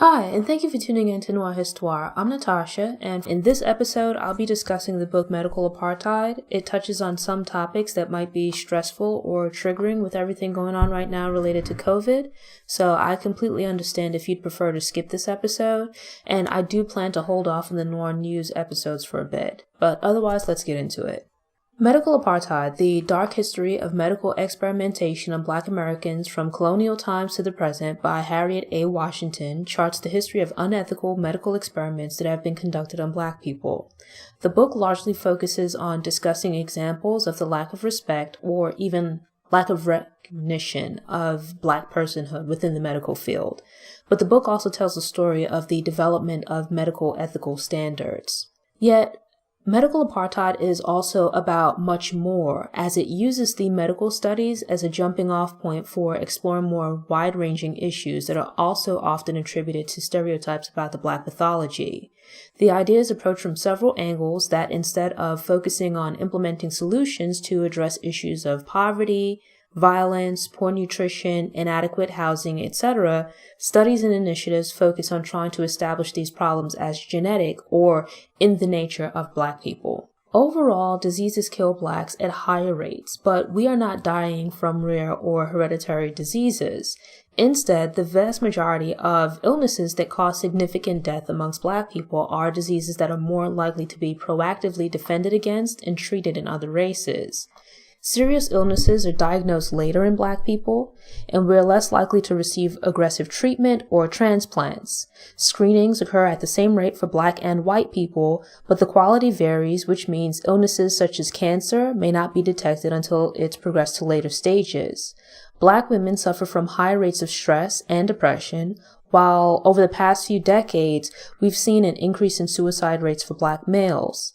Hi, and thank you for tuning in to Noire Histoire. I'm Natasha, and in this episode, I'll be discussing the book Medical Apartheid. It touches on some topics that might be stressful or triggering with everything going on right now related to COVID, so I completely understand if you'd prefer to skip this episode, and I do plan to hold off on the Noire News episodes for a bit, but otherwise, let's get into it. Medical Apartheid, the dark history of medical experimentation on Black Americans from Colonial Times to the present by Harriet A. Washington, charts the history of unethical medical experiments that have been conducted on Black people. The book largely focuses on discussing examples of the lack of respect or even lack of recognition of Black personhood within the medical field. But the book also tells the story of the development of medical ethical standards. Yet, Medical Apartheid is also about much more, as it uses the medical studies as a jumping-off point for exploring more wide-ranging issues that are also often attributed to stereotypes about the Black pathology. The idea is approached from several angles that, instead of focusing on implementing solutions to address issues of poverty, violence, poor nutrition, inadequate housing, etc., studies and initiatives focus on trying to establish these problems as genetic or in the nature of Black people. Overall, diseases kill Blacks at higher rates, but we are not dying from rare or hereditary diseases. Instead, the vast majority of illnesses that cause significant death amongst Black people are diseases that are more likely to be proactively defended against and treated in other races. Serious illnesses are diagnosed later in Black people, and we're less likely to receive aggressive treatment or transplants. Screenings occur at the same rate for Black and white people, but the quality varies, which means illnesses such as cancer may not be detected until it's progressed to later stages. Black women suffer from high rates of stress and depression, while over the past few decades, we've seen an increase in suicide rates for Black males.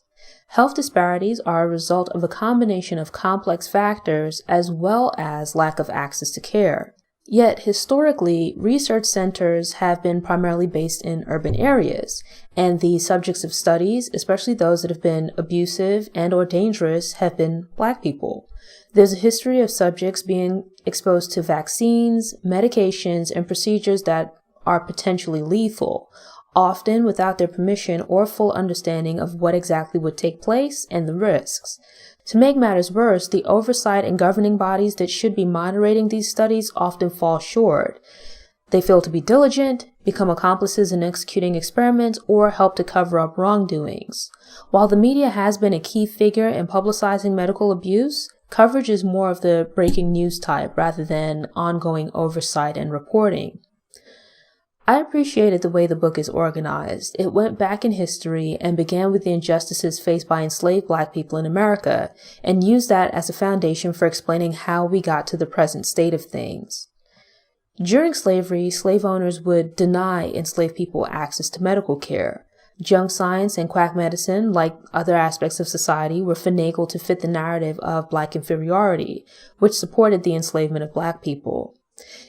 Health disparities are a result of a combination of complex factors as well as lack of access to care. Yet, historically, research centers have been primarily based in urban areas, and the subjects of studies, especially those that have been abusive and or dangerous, have been Black people. There's a history of subjects being exposed to vaccines, medications, and procedures that are potentially lethal, often without their permission or full understanding of what exactly would take place and the risks. To make matters worse, the oversight and governing bodies that should be moderating these studies often fall short. They fail to be diligent, become accomplices in executing experiments, or help to cover up wrongdoings. While the media has been a key figure in publicizing medical abuse, coverage is more of the breaking news type rather than ongoing oversight and reporting. I appreciated the way the book is organized. It went back in history and began with the injustices faced by enslaved Black people in America, and used that as a foundation for explaining how we got to the present state of things. During slavery, slave owners would deny enslaved people access to medical care. Junk science and quack medicine, like other aspects of society, were finagled to fit the narrative of Black inferiority, which supported the enslavement of Black people.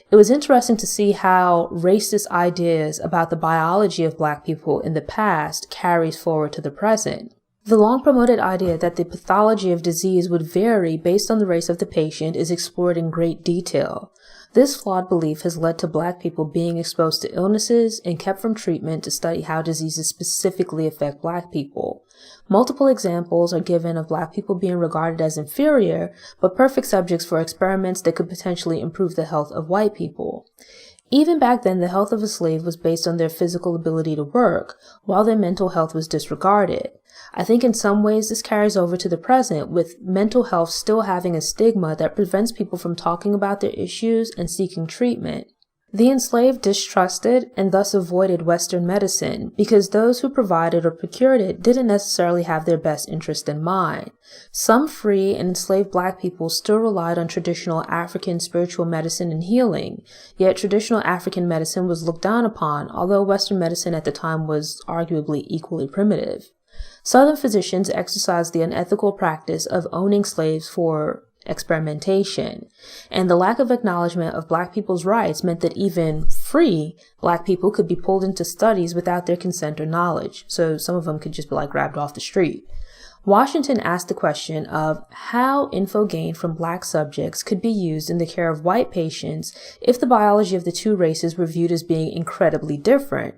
It was interesting to see how racist ideas about the biology of Black people in the past carries forward to the present. The long-promoted idea that the pathology of disease would vary based on the race of the patient is explored in great detail. This flawed belief has led to Black people being exposed to illnesses and kept from treatment to study how diseases specifically affect Black people. Multiple examples are given of Black people being regarded as inferior, but perfect subjects for experiments that could potentially improve the health of white people. Even back then, the health of a slave was based on their physical ability to work, while their mental health was disregarded. I think in some ways this carries over to the present, with mental health still having a stigma that prevents people from talking about their issues and seeking treatment. The enslaved distrusted and thus avoided Western medicine because those who provided or procured it didn't necessarily have their best interest in mind. Some free and enslaved Black people still relied on traditional African spiritual medicine and healing, yet traditional African medicine was looked down upon, although Western medicine at the time was arguably equally primitive. Southern physicians exercised the unethical practice of owning slaves for experimentation, and the lack of acknowledgement of Black people's rights meant that even free Black people could be pulled into studies without their consent or knowledge, so some of them could just be grabbed off the street. Washington asked the question of how info gained from Black subjects could be used in the care of white patients if the biology of the two races were viewed as being incredibly different.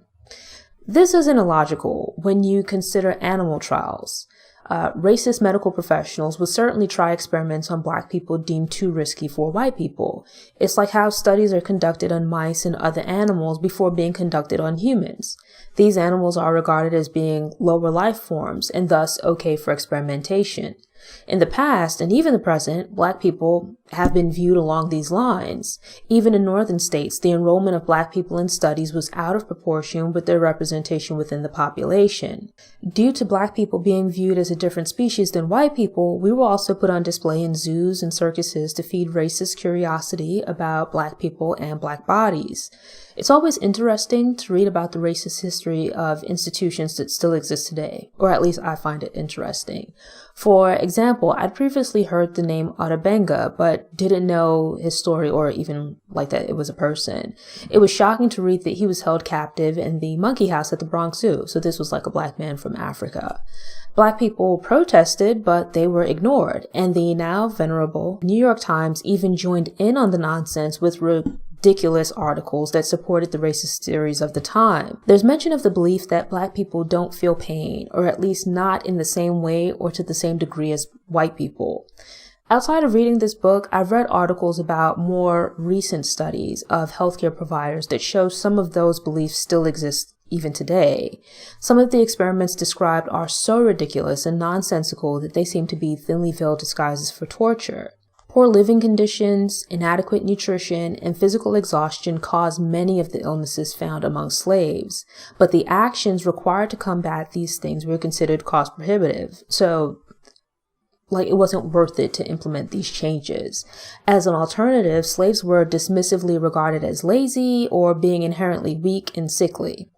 This isn't illogical when you consider animal trials. Racist medical professionals would certainly try experiments on Black people deemed too risky for white people. It's like how studies are conducted on mice and other animals before being conducted on humans. These animals are regarded as being lower life forms and thus okay for experimentation. In the past, and even the present, Black people have been viewed along these lines. Even in northern states, the enrollment of Black people in studies was out of proportion with their representation within the population. Due to Black people being viewed as a different species than white people, we were also put on display in zoos and circuses to feed racist curiosity about Black people and Black bodies. It's always interesting to read about the racist history of institutions that still exist today, or at least I find it interesting. For example, I'd previously heard the name Otabenga, but didn't know his story or even like that it was a person. It was shocking to read that he was held captive in the monkey house at the Bronx Zoo, so this was like a Black man from Africa. Black people protested, but they were ignored, and the now venerable New York Times even joined in on the nonsense with ridiculous articles that supported the racist theories of the time. There's mention of the belief that Black people don't feel pain, or at least not in the same way or to the same degree as white people. Outside of reading this book, I've read articles about more recent studies of healthcare providers that show some of those beliefs still exist even today. Some of the experiments described are so ridiculous and nonsensical that they seem to be thinly veiled disguises for torture. Poor living conditions, inadequate nutrition, and physical exhaustion caused many of the illnesses found among slaves, but the actions required to combat these things were considered cost prohibitive, so it wasn't worth it to implement these changes. As an alternative, slaves were dismissively regarded as lazy or being inherently weak and sickly.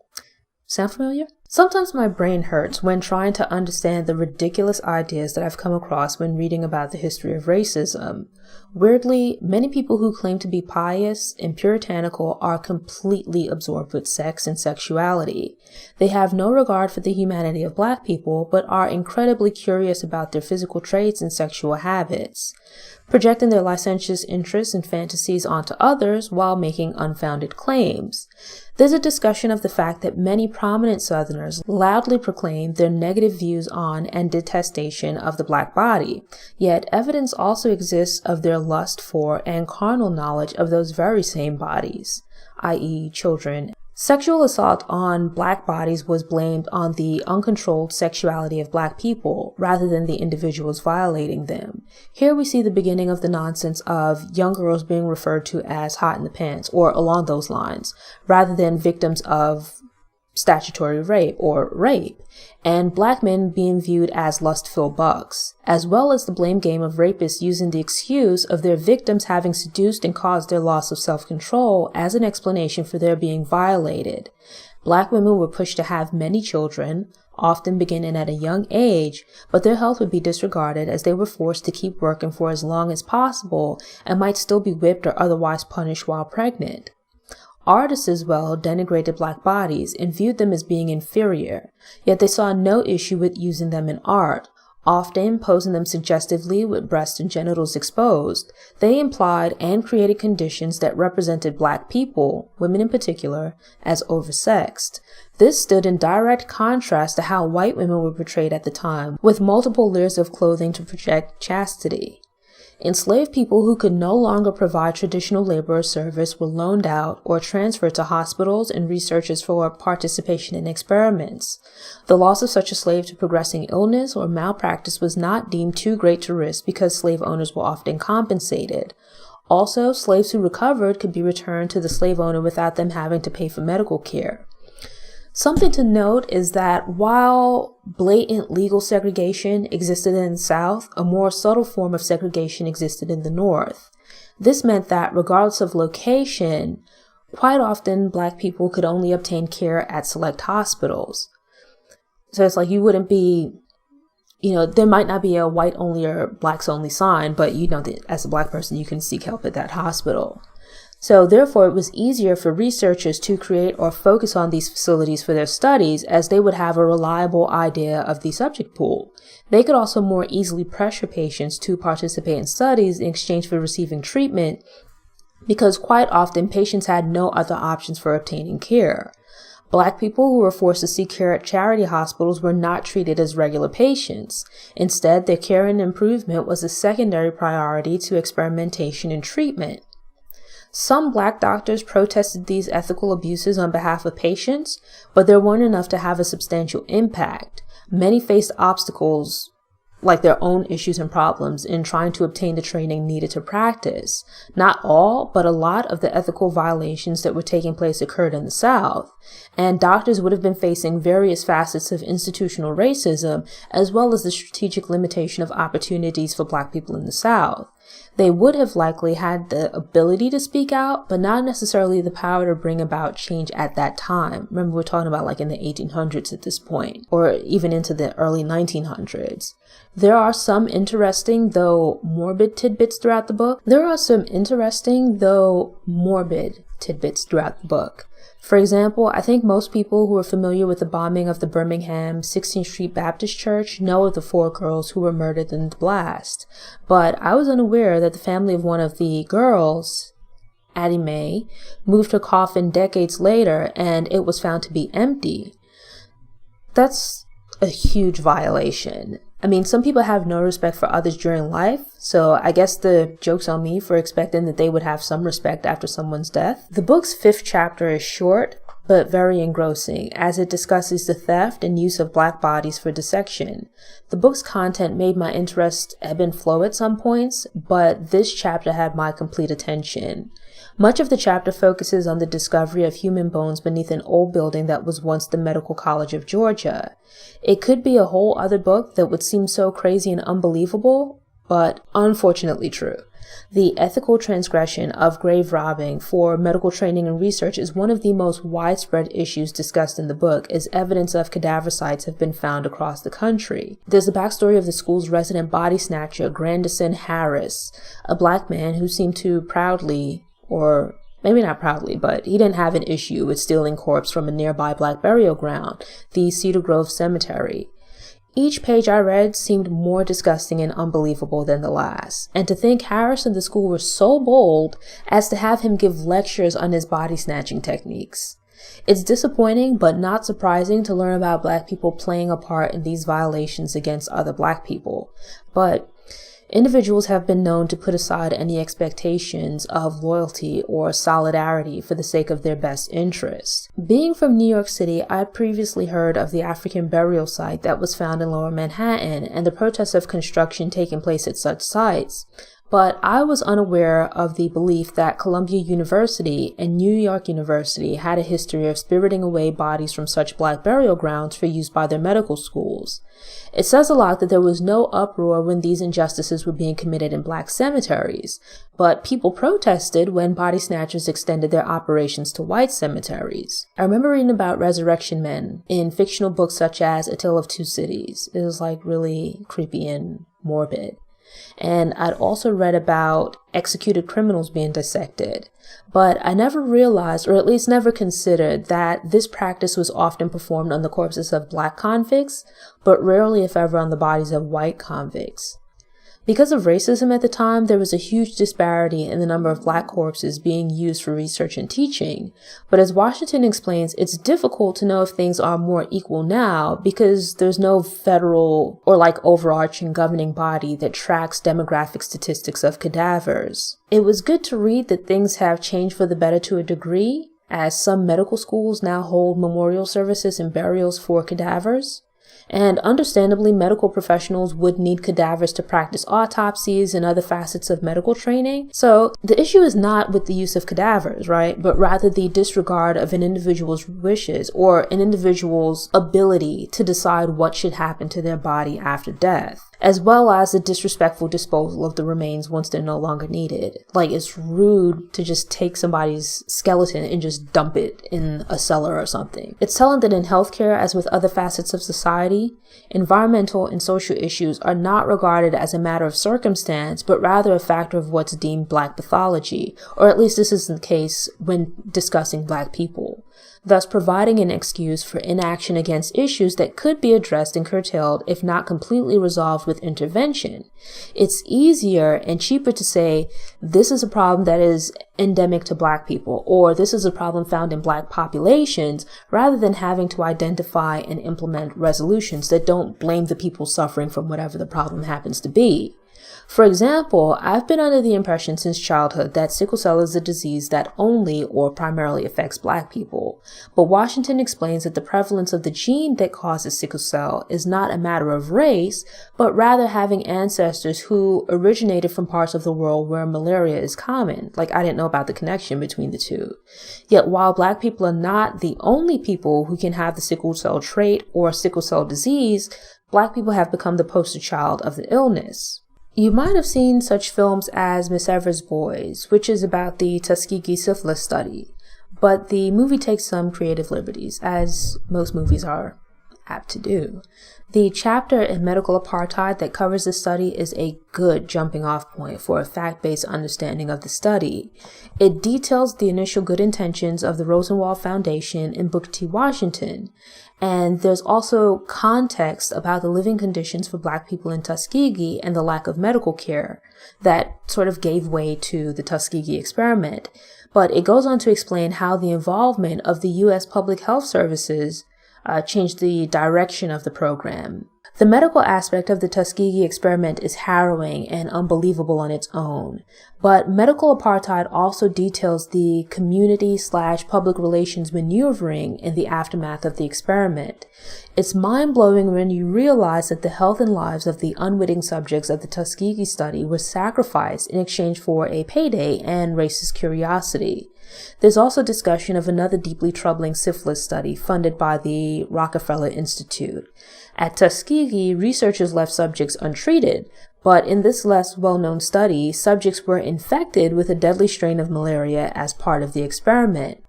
Sound familiar? Sometimes my brain hurts when trying to understand the ridiculous ideas that I've come across when reading about the history of racism. Weirdly, many people who claim to be pious and puritanical are completely absorbed with sex and sexuality. They have no regard for the humanity of Black people, but are incredibly curious about their physical traits and sexual habits, projecting their licentious interests and fantasies onto others while making unfounded claims. There's a discussion of the fact that many prominent Southerners loudly proclaim their negative views on and detestation of the Black body, yet evidence also exists of their lust for and carnal knowledge of those very same bodies, i.e. children. Sexual assault on Black bodies was blamed on the uncontrolled sexuality of Black people rather than the individuals violating them. Here we see the beginning of the nonsense of young girls being referred to as hot in the pants or along those lines, rather than victims of statutory rape or rape, and Black men being viewed as lustful bucks, as well as the blame game of rapists using the excuse of their victims having seduced and caused their loss of self-control as an explanation for their being violated. Black women were pushed to have many children, often beginning at a young age, but their health would be disregarded as they were forced to keep working for as long as possible and might still be whipped or otherwise punished while pregnant. Artists as well denigrated Black bodies and viewed them as being inferior, yet they saw no issue with using them in art, often posing them suggestively with breasts and genitals exposed. They implied and created conditions that represented Black people, women in particular, as oversexed. This stood in direct contrast to how white women were portrayed at the time, with multiple layers of clothing to project chastity. Enslaved people who could no longer provide traditional labor or service were loaned out or transferred to hospitals and researchers for participation in experiments. The loss of such a slave to progressing illness or malpractice was not deemed too great to risk because slave owners were often compensated. Also, slaves who recovered could be returned to the slave owner without them having to pay for medical care. Something to note is that while blatant legal segregation existed in the South, a more subtle form of segregation existed in the North. This meant that regardless of location, quite often Black people could only obtain care at select hospitals. So it's like you wouldn't be, there might not be a white only or Blacks only sign, but that as a Black person you can seek help at that hospital. So therefore, it was easier for researchers to create or focus on these facilities for their studies, as they would have a reliable idea of the subject pool. They could also more easily pressure patients to participate in studies in exchange for receiving treatment, because quite often patients had no other options for obtaining care. Black people who were forced to seek care at charity hospitals were not treated as regular patients. Instead, their care and improvement was a secondary priority to experimentation and treatment. Some Black doctors protested these ethical abuses on behalf of patients, but there weren't enough to have a substantial impact. Many faced obstacles, like their own issues and problems, in trying to obtain the training needed to practice. Not all, but a lot of the ethical violations that were taking place occurred in the South, and doctors would have been facing various facets of institutional racism, as well as the strategic limitation of opportunities for Black people in the South. They would have likely had the ability to speak out, but not necessarily the power to bring about change at that time. Remember, we're talking about like in the 1800s at this point, or even into the early 1900s. There are some interesting, though morbid tidbits throughout the book. For example, I think most people who are familiar with the bombing of the Birmingham 16th Street Baptist Church know of the 4 girls who were murdered in the blast. But I was unaware that the family of one of the girls, Harriet A, moved her coffin decades later and it was found to be empty. That's a huge violation. I mean, some people have no respect for others during life, so I guess the joke's on me for expecting that they would have some respect after someone's death. The book's 5th chapter is short, but very engrossing, as it discusses the theft and use of Black bodies for dissection. The book's content made my interest ebb and flow at some points, but this chapter had my complete attention. Much of the chapter focuses on the discovery of human bones beneath an old building that was once the Medical College of Georgia. It could be a whole other book that would seem so crazy and unbelievable, but unfortunately true. The ethical transgression of grave robbing for medical training and research is one of the most widespread issues discussed in the book, as evidence of cadaver sites have been found across the country. There's the backstory of the school's resident body snatcher, Grandison Harris, a Black man who seemed to proudly, or maybe not proudly, but he didn't have an issue with stealing corpse from a nearby Black burial ground, the Cedar Grove Cemetery. Each page I read seemed more disgusting and unbelievable than the last, and to think Harris and the school were so bold as to have him give lectures on his body snatching techniques. It's disappointing but not surprising to learn about Black people playing a part in these violations against other Black people, but individuals have been known to put aside any expectations of loyalty or solidarity for the sake of their best interests. Being from New York City, I had previously heard of the African burial site that was found in Lower Manhattan and the protests of construction taking place at such sites. But I was unaware of the belief that Columbia University and New York University had a history of spiriting away bodies from such Black burial grounds for use by their medical schools. It says a lot that there was no uproar when these injustices were being committed in Black cemeteries, but people protested when body snatchers extended their operations to white cemeteries. I remember reading about resurrection men in fictional books such as A Tale of Two Cities. It was like really creepy and morbid. And I'd also read about executed criminals being dissected, but I never realized, or at least never considered, that this practice was often performed on the corpses of Black convicts, but rarely, if ever, on the bodies of white convicts. Because of racism at the time, there was a huge disparity in the number of Black corpses being used for research and teaching. But as Washington explains, it's difficult to know if things are more equal now because there's no federal or overarching governing body that tracks demographic statistics of cadavers. It was good to read that things have changed for the better to a degree, as some medical schools now hold memorial services and burials for cadavers. And understandably, medical professionals would need cadavers to practice autopsies and other facets of medical training. So the issue is not with the use of cadavers, right? But rather the disregard of an individual's wishes or an individual's ability to decide what should happen to their body after death. as well as the disrespectful disposal of the remains once they're no longer needed. Like, it's rude to just take somebody's skeleton and just dump it in a cellar or something. It's telling that in healthcare, as with other facets of society, environmental and social issues are not regarded as a matter of circumstance, but rather a factor of what's deemed Black pathology, or at least this is the case when discussing Black people, thus providing an excuse for inaction against issues that could be addressed and curtailed if not completely resolved with intervention. It's easier and cheaper to say, this is a problem that is endemic to Black people, or this is a problem found in Black populations, rather than having to identify and implement resolutions that don't blame the people suffering from whatever the problem happens to be. For example, I've been under the impression since childhood that sickle cell is a disease that only or primarily affects Black people. But Washington explains that the prevalence of the gene that causes sickle cell is not a matter of race, but rather having ancestors who originated from parts of the world where malaria is common. Like, I didn't know about the connection between the two. Yet while Black people are not the only people who can have the sickle cell trait or sickle cell disease, Black people have become the poster child of the illness. You might have seen such films as Miss Evers' Boys, which is about the Tuskegee syphilis study, but the movie takes some creative liberties, as most movies are apt to do. The chapter in Medical Apartheid that covers the study is a good jumping off point for a fact-based understanding of the study. It details the initial good intentions of the Rosenwald Foundation and Booker T. Washington, and there's also context about the living conditions for Black people in Tuskegee and the lack of medical care that sort of gave way to the Tuskegee experiment. But it goes on to explain how the involvement of the U.S. Public Health Services changed the direction of the program. The medical aspect of the Tuskegee experiment is harrowing and unbelievable on its own, but Medical Apartheid also details the community/public relations maneuvering in the aftermath of the experiment. It's mind-blowing when you realize that the health and lives of the unwitting subjects of the Tuskegee study were sacrificed in exchange for a payday and racist curiosity. There's also discussion of another deeply troubling syphilis study funded by the Rockefeller Institute. At Tuskegee, researchers left subjects untreated, but in this less well-known study, subjects were infected with a deadly strain of malaria as part of the experiment.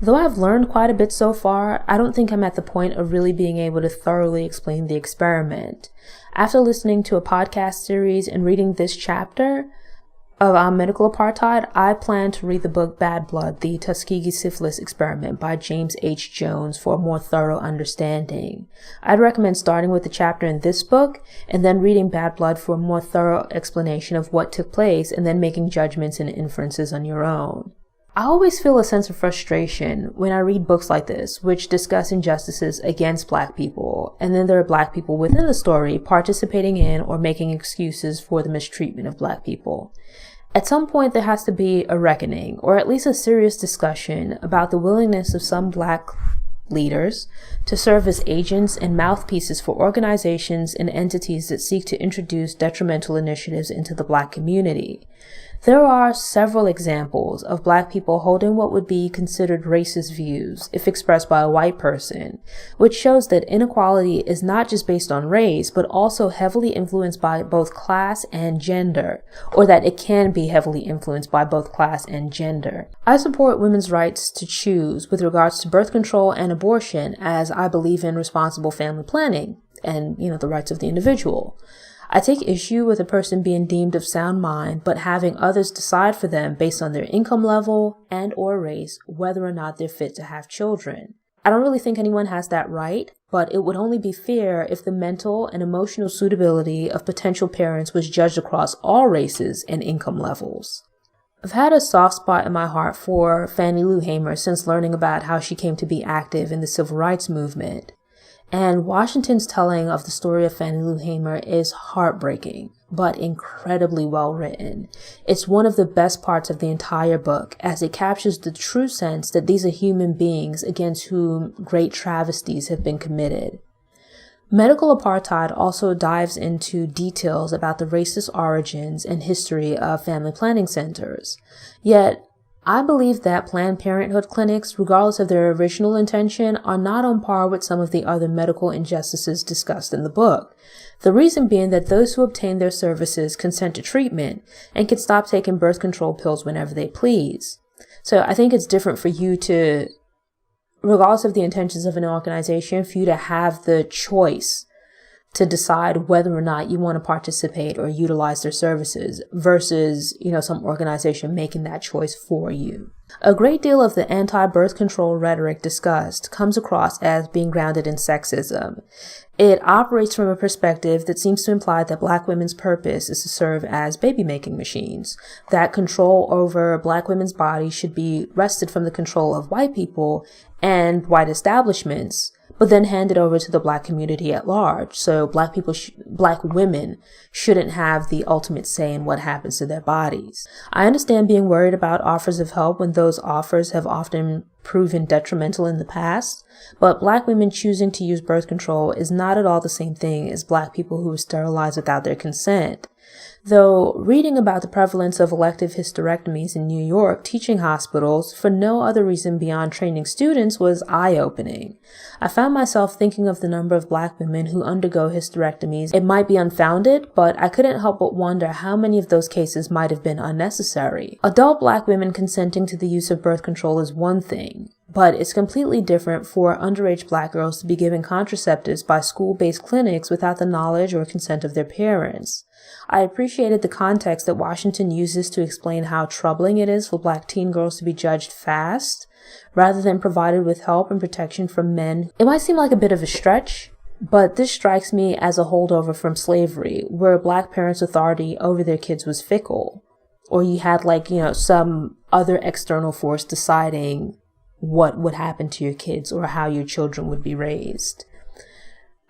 Though I've learned quite a bit so far, I don't think I'm at the point of really being able to thoroughly explain the experiment. After listening to a podcast series and reading this chapter of Medical Apartheid, I plan to read the book Bad Blood, The Tuskegee Syphilis Experiment by James H. Jones for a more thorough understanding. I'd recommend starting with the chapter in this book and then reading Bad Blood for a more thorough explanation of what took place and then making judgments and inferences on your own. I always feel a sense of frustration when I read books like this, which discuss injustices against Black people, and then there are Black people within the story participating in or making excuses for the mistreatment of Black people. At some point, there has to be a reckoning, or at least a serious discussion about the willingness of some Black leaders to serve as agents and mouthpieces for organizations and entities that seek to introduce detrimental initiatives into the Black community. There are several examples of Black people holding what would be considered racist views, if expressed by a white person, which shows that inequality is not just based on race, but also heavily influenced by both class and gender, or that it can be heavily influenced by both class and gender. I support women's rights to choose with regards to birth control and abortion, as I believe in responsible family planning and, the rights of the individual. I take issue with a person being deemed of sound mind, but having others decide for them based on their income level and or race, whether or not they're fit to have children. I don't really think anyone has that right, but it would only be fair if the mental and emotional suitability of potential parents was judged across all races and income levels. I've had a soft spot in my heart for Fannie Lou Hamer since learning about how she came to be active in the civil rights movement. And Washington's telling of the story of Fannie Lou Hamer is heartbreaking, but incredibly well written. It's one of the best parts of the entire book, as it captures the true sense that these are human beings against whom great travesties have been committed. Medical Apartheid also dives into details about the racist origins and history of family planning centers. Yet, I believe that Planned Parenthood clinics, regardless of their original intention, are not on par with some of the other medical injustices discussed in the book. The reason being that those who obtain their services consent to treatment and can stop taking birth control pills whenever they please. So I think it's different for you to, regardless of the intentions of an organization, for you to have the choice to decide whether or not you want to participate or utilize their services versus, some organization making that choice for you. A great deal of the anti-birth control rhetoric discussed comes across as being grounded in sexism. It operates from a perspective that seems to imply that Black women's purpose is to serve as baby-making machines, that control over Black women's bodies should be wrested from the control of white people and white establishments, but then handed over to the Black community at large. So Black women shouldn't have the ultimate say in what happens to their bodies. I understand being worried about offers of help when those offers have often proven detrimental in the past, but Black women choosing to use birth control is not at all the same thing as Black people who were sterilized without their consent. Though reading about the prevalence of elective hysterectomies in New York teaching hospitals for no other reason beyond training students was eye-opening. I found myself thinking of the number of Black women who undergo hysterectomies. It might be unfounded, but I couldn't help but wonder how many of those cases might have been unnecessary. Adult Black women consenting to the use of birth control is one thing, but it's completely different for underage Black girls to be given contraceptives by school-based clinics without the knowledge or consent of their parents. I appreciated the context that Washington uses to explain how troubling it is for Black teen girls to be judged fast, rather than provided with help and protection from men. It might seem like a bit of a stretch, but this strikes me as a holdover from slavery, where Black parents' authority over their kids was fickle, or you had some other external force deciding what would happen to your kids or how your children would be raised.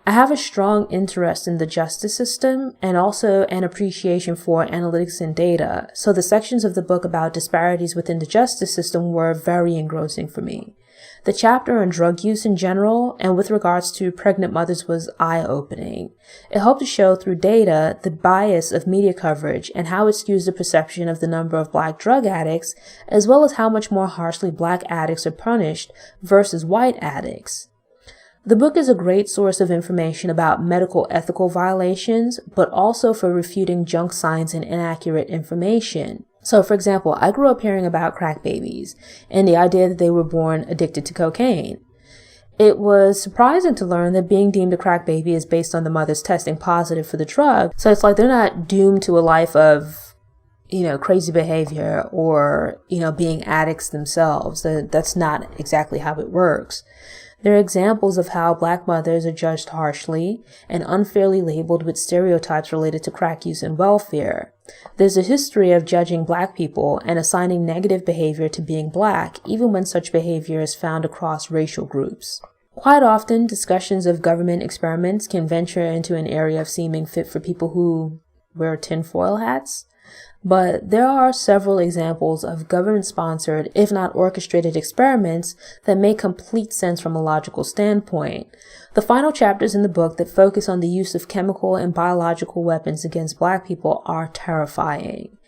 I have a strong interest in the justice system and also an appreciation for analytics and data, so the sections of the book about disparities within the justice system were very engrossing for me. The chapter on drug use in general and with regards to pregnant mothers was eye-opening. It helped to show through data the bias of media coverage and how it skews the perception of the number of Black drug addicts, as well as how much more harshly Black addicts are punished versus white addicts. The book is a great source of information about medical ethical violations, but also for refuting junk science and inaccurate information. So, for example, I grew up hearing about crack babies and the idea that they were born addicted to cocaine. It was surprising to learn that being deemed a crack baby is based on the mother's testing positive for the drug. So it's like they're not doomed to a life of, crazy behavior or, being addicts themselves. That's not exactly how it works. There are examples of how Black mothers are judged harshly and unfairly labeled with stereotypes related to crack use and welfare. There's a history of judging Black people and assigning negative behavior to being Black, even when such behavior is found across racial groups. Quite often, discussions of government experiments can venture into an area of seeming fit for people who wear tinfoil hats. But there are several examples of government-sponsored, if not orchestrated experiments that make complete sense from a logical standpoint. The final chapters in the book that focus on the use of chemical and biological weapons against Black people are terrifying.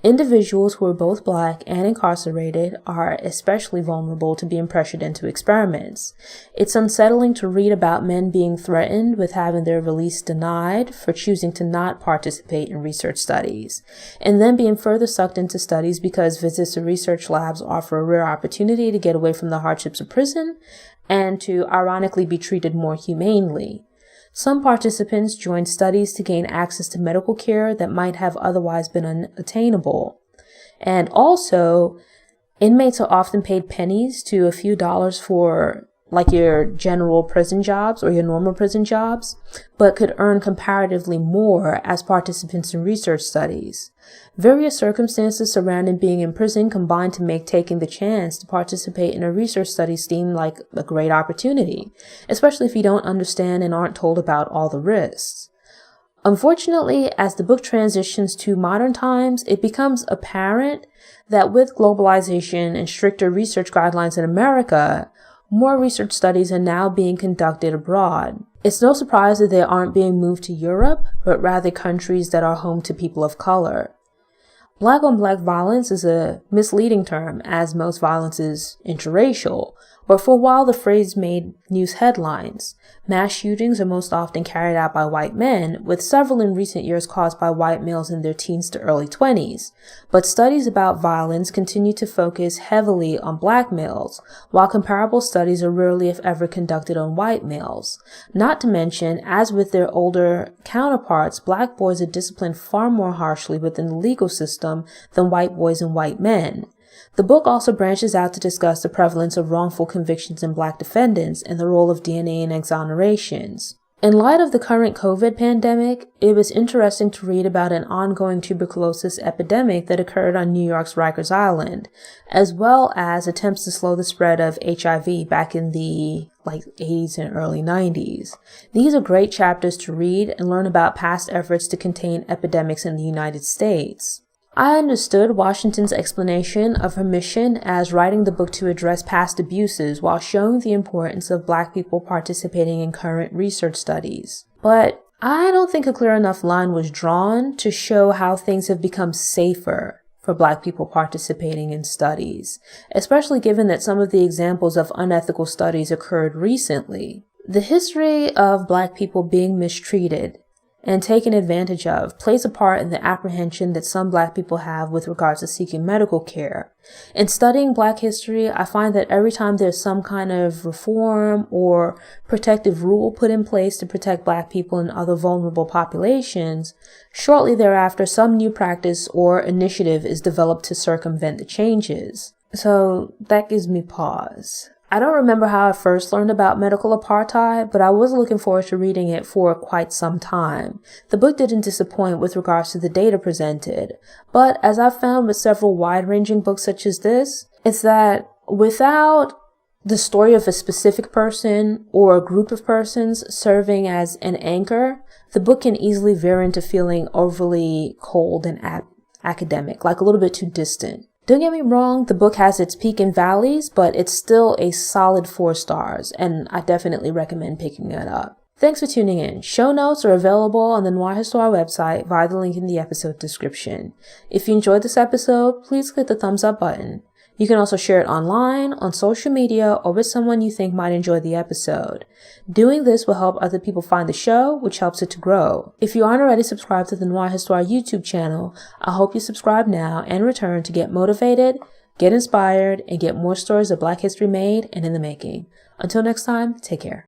Individuals who are both Black and incarcerated are especially vulnerable to being pressured into experiments. It's unsettling to read about men being threatened with having their release denied for choosing to not participate in research studies, and then being further sucked into studies because visits to research labs offer a rare opportunity to get away from the hardships of prison and to ironically be treated more humanely. Some participants joined studies to gain access to medical care that might have otherwise been unattainable. And also, inmates are often paid pennies to a few dollars for your general prison jobs or your normal prison jobs, but could earn comparatively more as participants in research studies. Various circumstances surrounding being in prison combine to make taking the chance to participate in a research study seem like a great opportunity, especially if you don't understand and aren't told about all the risks. Unfortunately, as the book transitions to modern times, it becomes apparent that with globalization and stricter research guidelines in America, more research studies are now being conducted abroad. It's no surprise that they aren't being moved to Europe, but rather countries that are home to people of color. Black on black violence is a misleading term, as most violence is interracial, but for a while the phrase made news headlines. Mass shootings are most often carried out by white men, with several in recent years caused by white males in their teens to early 20s. But studies about violence continue to focus heavily on black males, while comparable studies are rarely if ever conducted on white males. Not to mention, as with their older counterparts, black boys are disciplined far more harshly within the legal system than white boys and white men. The book also branches out to discuss the prevalence of wrongful convictions in black defendants and the role of DNA in exonerations. In light of the current COVID pandemic, it was interesting to read about an ongoing tuberculosis epidemic that occurred on New York's Rikers Island, as well as attempts to slow the spread of HIV back in the 80s and early 90s. These are great chapters to read and learn about past efforts to contain epidemics in the United States. I understood Washington's explanation of her mission as writing the book to address past abuses while showing the importance of black people participating in current research studies. But I don't think a clear enough line was drawn to show how things have become safer for black people participating in studies, especially given that some of the examples of unethical studies occurred recently. The history of black people being mistreated and taken advantage of plays a part in the apprehension that some black people have with regards to seeking medical care. In studying black history, I find that every time there's some kind of reform or protective rule put in place to protect black people and other vulnerable populations, shortly thereafter some new practice or initiative is developed to circumvent the changes. So that gives me pause. I don't remember how I first learned about medical apartheid, but I was looking forward to reading it for quite some time. The book didn't disappoint with regards to the data presented, but as I've found with several wide-ranging books such as this, it's that without the story of a specific person or a group of persons serving as an anchor, the book can easily veer into feeling overly cold and academic, like a little bit too distant. Don't get me wrong, the book has its peaks and valleys, but it's still a solid 4 stars, and I definitely recommend picking it up. Thanks for tuning in. Show notes are available on the Noire Histoire website via the link in the episode description. If you enjoyed this episode, please click the thumbs up button. You can also share it online, on social media, or with someone you think might enjoy the episode. Doing this will help other people find the show, which helps it to grow. If you aren't already subscribed to the Noire Histoire YouTube channel, I hope you subscribe now and return to get motivated, get inspired, and get more stories of Black history made and in the making. Until next time, take care.